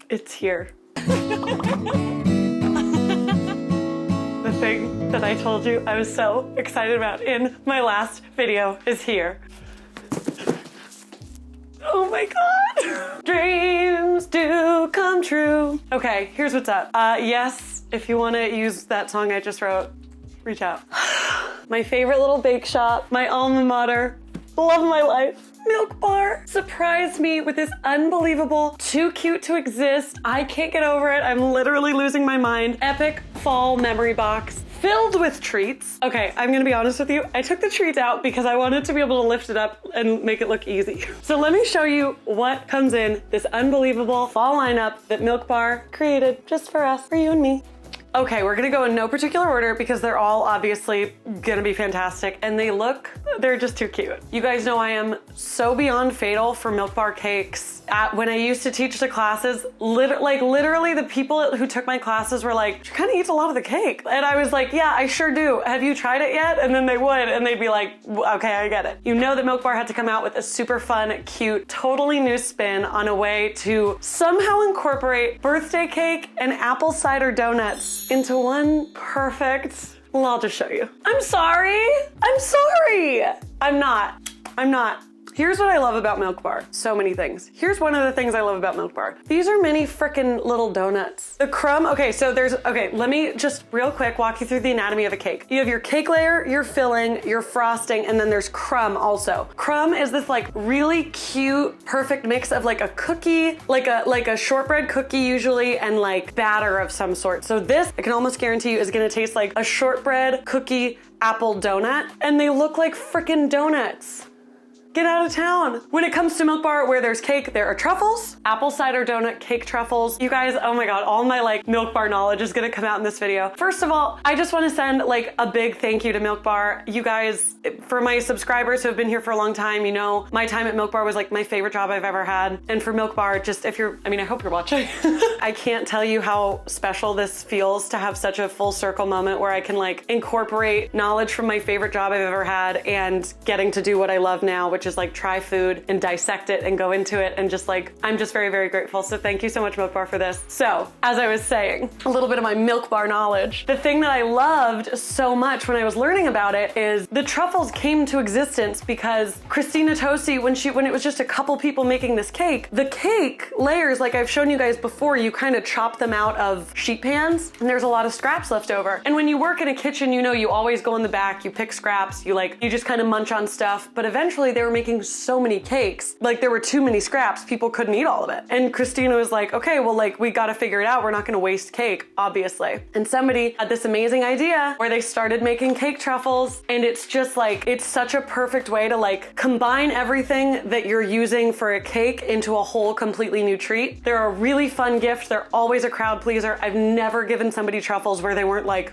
It's here. The thing that I told you I was so excited about in my last video is here. Oh my God. Dreams do come true. Okay, here's what's up. Yes, if you want to use that song I just wrote, reach out. My favorite little bake shop, my alma mater, love of my life, Milkbar, surprised me with this unbelievable, too cute to exist, I can't get over it, I'm literally losing my mind, epic fall memory box filled with treats. Okay, I'm gonna be honest with you, I took the treats out because I wanted to be able to lift it up and make it look easy. So let me show you what comes in this unbelievable fall lineup that Milkbar created just for us, for you and me. Okay, we're gonna go in no particular order because they're all obviously gonna be fantastic and they're just too cute. You guys know I am so beyond fatal for Milkbar cakes. When I used to teach the classes, literally the people who took my classes were like, she kind of eats a lot of the cake. And I was like, yeah, I sure do. Have you tried it yet? And then they would, and they'd be like, okay, I get it. You know that Milkbar had to come out with a super fun, cute, totally new spin on a way to somehow incorporate birthday cake and apple cider donuts into one perfect, well, I'll just show you. I'm sorry. I'm not. Here's what I love about Milkbar. So many things. Here's one of the things I love about Milkbar. These are mini frickin' little donuts. The crumb, okay, let me just real quick walk you through the anatomy of a cake. You have your cake layer, your filling, your frosting, and then there's crumb also. Crumb is this like really cute, perfect mix of like a cookie, like a shortbread cookie usually, and like batter of some sort. So this, I can almost guarantee you, is gonna taste like a shortbread cookie apple donut, and they look like frickin' donuts. Get out of town. When it comes to Milkbar, where there's cake, there are truffles, apple cider donut cake truffles. You guys, oh my God, all my like Milkbar knowledge is gonna come out in this video. First of all, I just wanna send like a big thank you to Milkbar. You guys, for my subscribers who have been here for a long time, you know, my time at Milkbar was like my favorite job I've ever had. And for Milkbar, just if you're, I hope you're watching. I can't tell you how special this feels to have such a full circle moment where I can like incorporate knowledge from my favorite job I've ever had and getting to do what I love now, which is like try food and dissect it and go into it, and just like, I'm just very, very grateful. So thank you so much, Milkbar, for this. So as I was saying, a little bit of my Milkbar knowledge. The thing that I loved so much when I was learning about it is the truffles came to existence because Christina Tosi, when it was just a couple people making this cake, the cake layers, like I've shown you guys before, you kind of chop them out of sheet pans and there's a lot of scraps left over. And when you work in a kitchen, you know, you always go in the back, you pick scraps, you just kind of munch on stuff. But eventually they were making so many cakes, like there were too many scraps, people couldn't eat all of it. And Christina was like, okay, well, like we gotta figure it out. We're not gonna waste cake, obviously. And somebody had this amazing idea where they started making cake truffles, and it's just like, it's such a perfect way to like combine everything that you're using for a cake into a whole completely new treat. They're a really fun gift. They're always a crowd pleaser. I've never given somebody truffles where they weren't like,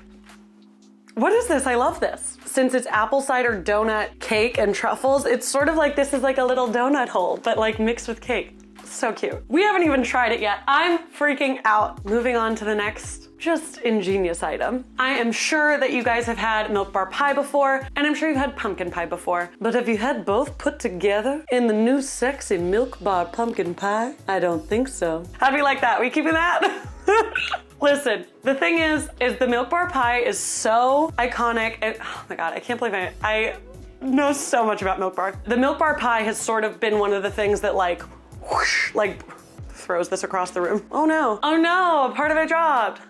what is this? I love this. Since it's apple cider donut cake and truffles, it's sort of like this is like a little donut hole, but like mixed with cake. So cute. We haven't even tried it yet. I'm freaking out. Moving on to the next just ingenious item. I am sure that you guys have had Milkbar pie before, and I'm sure you've had pumpkin pie before, but have you had both put together in the new sexy Milkbar pumpkin pie? I don't think so. How'd we like that? We keeping that? Listen, the thing is the Milkbar pie is so iconic, and oh my God, I can't believe I know so much about Milkbar. The Milkbar pie has sort of been one of the things that like, whoosh, like throws this across the room. Oh no, a part of it dropped.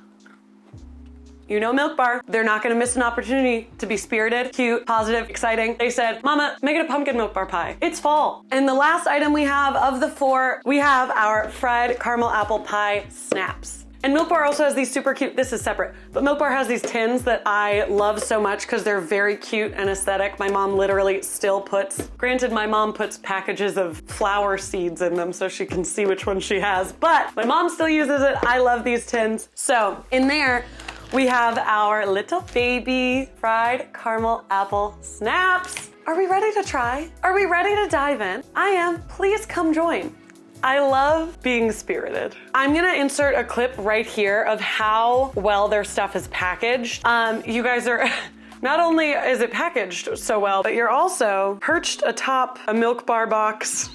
You know Milkbar, they're not gonna miss an opportunity to be spirited, cute, positive, exciting. They said, Mama, make it a pumpkin Milkbar pie. It's fall. And the last item we have of the four, we have our fried caramel apple pie snaps. And Milkbar also has these super cute, this is separate, but Milkbar has these tins that I love so much because they're very cute and aesthetic. My mom literally still puts, granted my mom puts packages of flower seeds in them so she can see which one she has, but my mom still uses it. I love these tins. So in there, we have our little baby fried caramel apple snaps. Are we ready to try? Are we ready to dive in? I am. Please come join. I love being spirited. I'm gonna insert a clip right here of how well their stuff is packaged. You guys are, not only is it packaged so well, but you're also perched atop a Milkbar box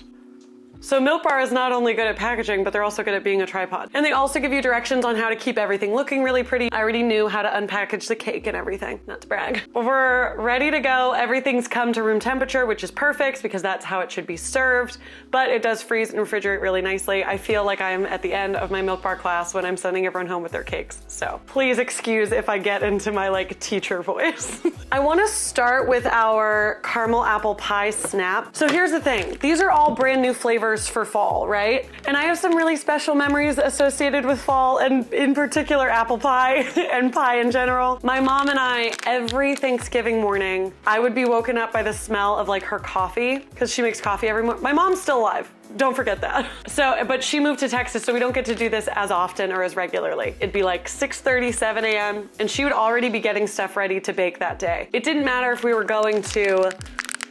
So Milk Bar is not only good at packaging, but they're also good at being a tripod. And they also give you directions on how to keep everything looking really pretty. I already knew how to unpackage the cake and everything, not to brag. We're ready to go. Everything's come to room temperature, which is perfect because that's how it should be served, but it does freeze and refrigerate really nicely. I feel like I'm at the end of my Milk Bar class when I'm sending everyone home with their cakes. So please excuse if I get into my like teacher voice. I wanna start with our caramel apple pie snap. So here's the thing. These are all brand new flavors for fall, right? And I have some really special memories associated with fall, and in particular apple pie and pie in general. My mom and I, every Thanksgiving morning, I would be woken up by the smell of like her coffee, because she makes coffee every morning. My mom's still alive. Don't forget that. So, but she moved to Texas, so we don't get to do this as often or as regularly. It'd be like 6:30, 7 a.m. and she would already be getting stuff ready to bake that day. It didn't matter if we were going to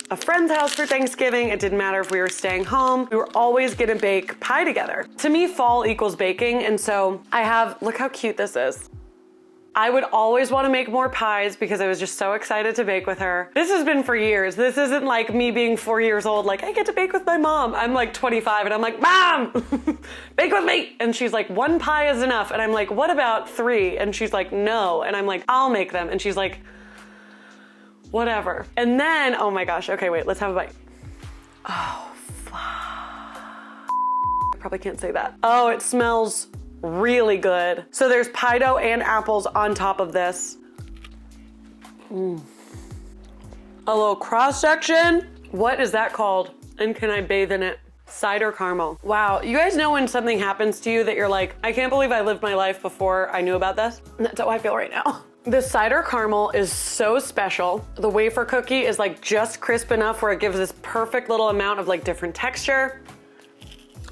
a friend's house for Thanksgiving. It didn't matter if we were staying home. We were always gonna bake pie together. To me, fall equals baking. And so I have, look how cute this is. I would always want to make more pies because I was just so excited to bake with her. This has been for years. This isn't like me being 4 years old, like I get to bake with my mom. I'm like 25 and I'm like, Mom, bake with me. And she's like, 1 pie is enough. And I'm like, what about 3? And she's like, no. And I'm like, I'll make them. And she's like, whatever. And then, oh my gosh, okay, wait, let's have a bite. Oh, fuck. I probably can't say that. Oh, it smells really good. So there's pie dough and apples on top of this. A little cross section. What is that called? And can I bathe in it? Cider caramel. Wow, you guys know when something happens to you that you're like, I can't believe I lived my life before I knew about this? That's how I feel right now. The cider caramel is so special. The wafer cookie is like just crisp enough where it gives this perfect little amount of like different texture.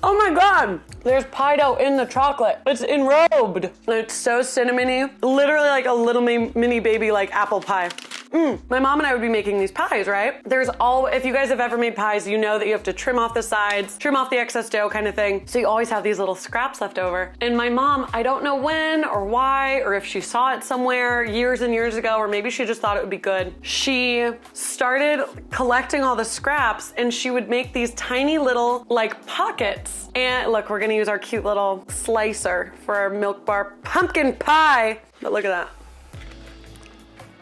Oh my God, there's pie dough in the chocolate. It's enrobed. It's so cinnamony, literally like a little mini baby like apple pie. My mom and I would be making these pies, right? If you guys have ever made pies, you know that you have to trim off the sides, trim off the excess dough kind of thing. So you always have these little scraps left over. And my mom, I don't know when or why, or if she saw it somewhere years and years ago, or maybe she just thought it would be good. She started collecting all the scraps and she would make these tiny little like pockets. And look, we're gonna use our cute little slicer for our Milk Bar pumpkin pie. But look at that.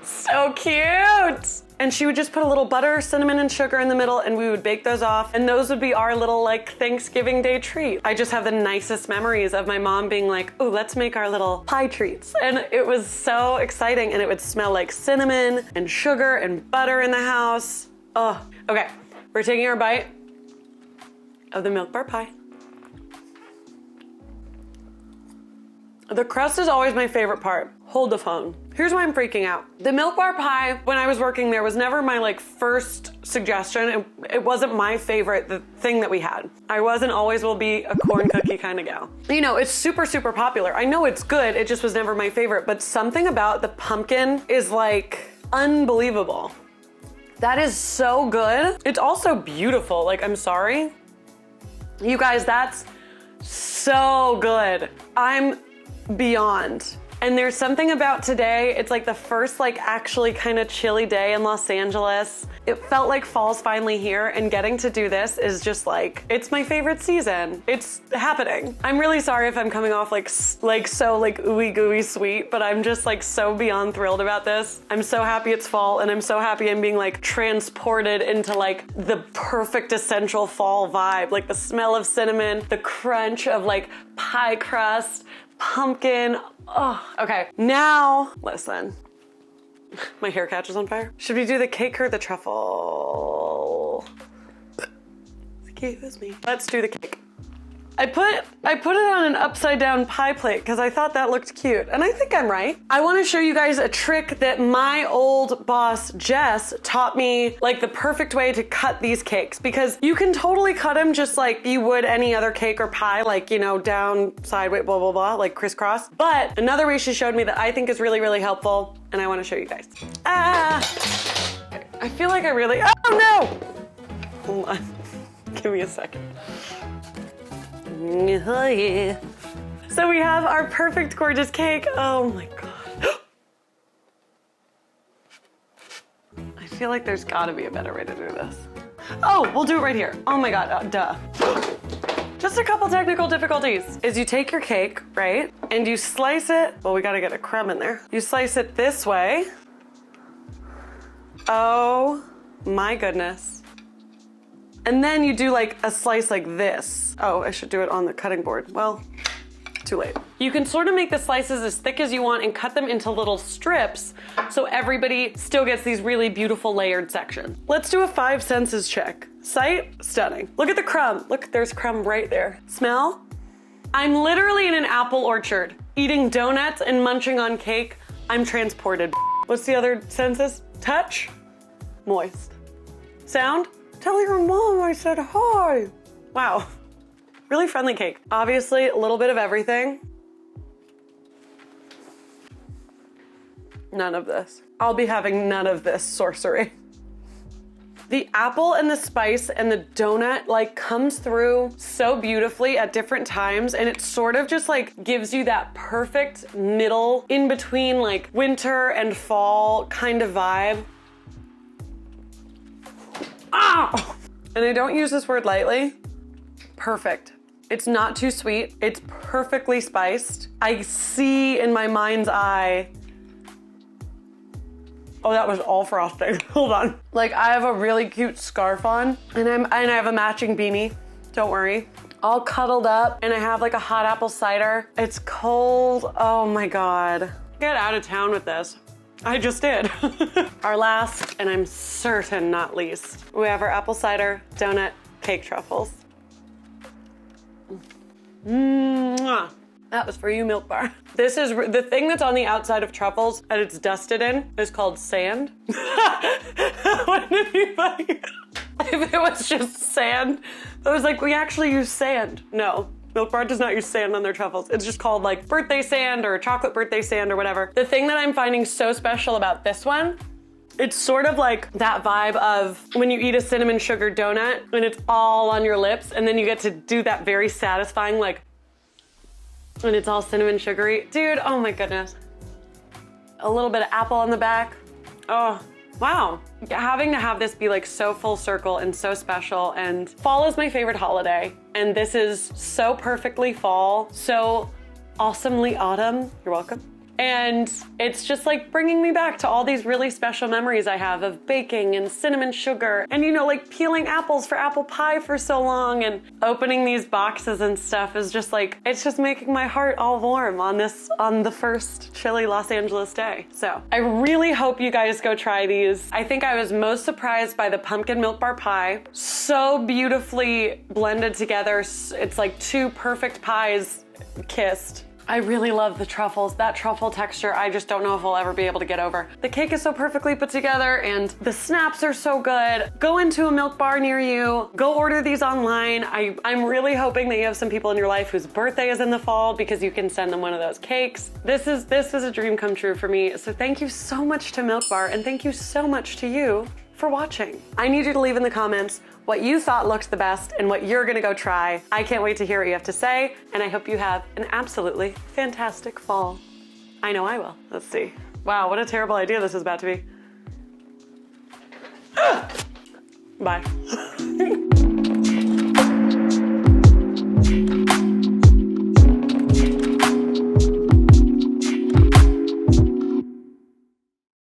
So cute. And she would just put a little butter, cinnamon, and sugar in the middle, and we would bake those off. And those would be our little like Thanksgiving Day treat. I just have the nicest memories of my mom being like, oh, let's make our little pie treats. And it was so exciting. And it would smell like cinnamon and sugar and butter in the house. Oh, okay. We're taking our bite of the Milk Bar pie. The crust is always my favorite part. Hold the phone. Here's why I'm freaking out. The Milk Bar pie, when I was working there, was never my like first suggestion. It wasn't my favorite, the thing that we had. I wasn't always will be a corn cookie kind of gal. You know, it's super, super popular. I know it's good, it just was never my favorite, but something about the pumpkin is like unbelievable. That is so good. It's also beautiful, like I'm sorry. You guys, that's so good. I'm beyond. And there's something about today, it's like the first like actually kind of chilly day in Los Angeles. It felt like fall's finally here, and getting to do this is just like, it's my favorite season. It's happening. I'm really sorry if I'm coming off like so like ooey gooey sweet, but I'm just like so beyond thrilled about this. I'm so happy it's fall, and I'm so happy I'm being like transported into like the perfect essential fall vibe. Like the smell of cinnamon, the crunch of like pie crust, pumpkin. Oh, okay. Now, listen. My hair catches on fire. Should we do the cake or the truffle? Excuse me. Let's do the cake. I put it on an upside down pie plate because I thought that looked cute, and I think I'm right. I want to show you guys a trick that my old boss Jess taught me, like the perfect way to cut these cakes, because you can totally cut them just like you would any other cake or pie, like, you know, down, sideways, blah, blah, blah, like crisscross. But another way she showed me that I think is really, really helpful, and I want to show you guys. I feel like I really, oh no! Hold on, give me a second. Oh yeah. So we have our perfect, gorgeous cake. Oh my God. I feel like there's gotta be a better way to do this. Oh, we'll do it right here. Oh my God, duh. Just a couple technical difficulties. Is you take your cake, right? And you slice it. Well, we gotta get a crumb in there. You slice it this way. Oh my goodness. And then you do like a slice like this. Oh, I should do it on the cutting board. Well, too late. You can sort of make the slices as thick as you want and cut them into little strips so everybody still gets these really beautiful layered sections. Let's do a 5 senses check. Sight, stunning. Look at the crumb. Look, there's crumb right there. Smell? I'm literally in an apple orchard, eating donuts and munching on cake. I'm transported. What's the other senses? Touch, moist. Sound? Tell your mom I said hi. Wow. Really friendly cake. Obviously, a little bit of everything. None of this. I'll be having none of this sorcery. The apple and the spice and the donut like comes through so beautifully at different times, and it sort of just like gives you that perfect middle in between like winter and fall kind of vibe. Ah! And I don't use this word lightly. Perfect. It's not too sweet. It's perfectly spiced. I see in my mind's eye. Oh, that was all frosting. Hold on. Like, I have a really cute scarf on, and I have a matching beanie. Don't worry. All cuddled up, and I have like a hot apple cider. It's cold. Oh my God. Get out of town with this. I just did. Our last, and I'm certain not least, we have our apple cider donut cake truffles. Mwah. That was for you, Milkbar. This is the thing that's on the outside of truffles and it's dusted in is called sand. Wouldn't it be funny if it was just sand? I was like, we actually use sand. No, Milkbar does not use sand on their truffles. It's just called like birthday sand or chocolate birthday sand or whatever. The thing that I'm finding so special about this one, it's sort of like that vibe of when you eat a cinnamon sugar donut and it's all on your lips and then you get to do that very satisfying like, and it's all cinnamon sugary. Dude, oh my goodness. A little bit of apple on the back. Oh, wow. Having to have this be like so full circle and so special, and fall is my favorite holiday. And this is so perfectly fall, so awesomely autumn. You're welcome. And it's just like bringing me back to all these really special memories I have of baking and cinnamon sugar and, you know, like peeling apples for apple pie for so long, and opening these boxes and stuff is just like, it's just making my heart all warm on the first chilly Los Angeles day. So I really hope you guys go try these. I think I was most surprised by the pumpkin milk bar pie. So beautifully blended together. It's like two perfect pies kissed. I really love the truffles. That truffle texture, I just don't know if I'll ever be able to get over. The cake is so perfectly put together and the snaps are so good. Go into a milk bar near you. Go order these online. I'm really hoping that you have some people in your life whose birthday is in the fall because you can send them one of those cakes. This is a dream come true for me. So thank you so much to Milk Bar, and thank you so much to you for watching. I need you to leave in the comments what you thought looked the best and what you're gonna go try. I can't wait to hear what you have to say, and I hope you have an absolutely fantastic fall. I know I will. Let's see. Wow, what a terrible idea this is about to be. Bye.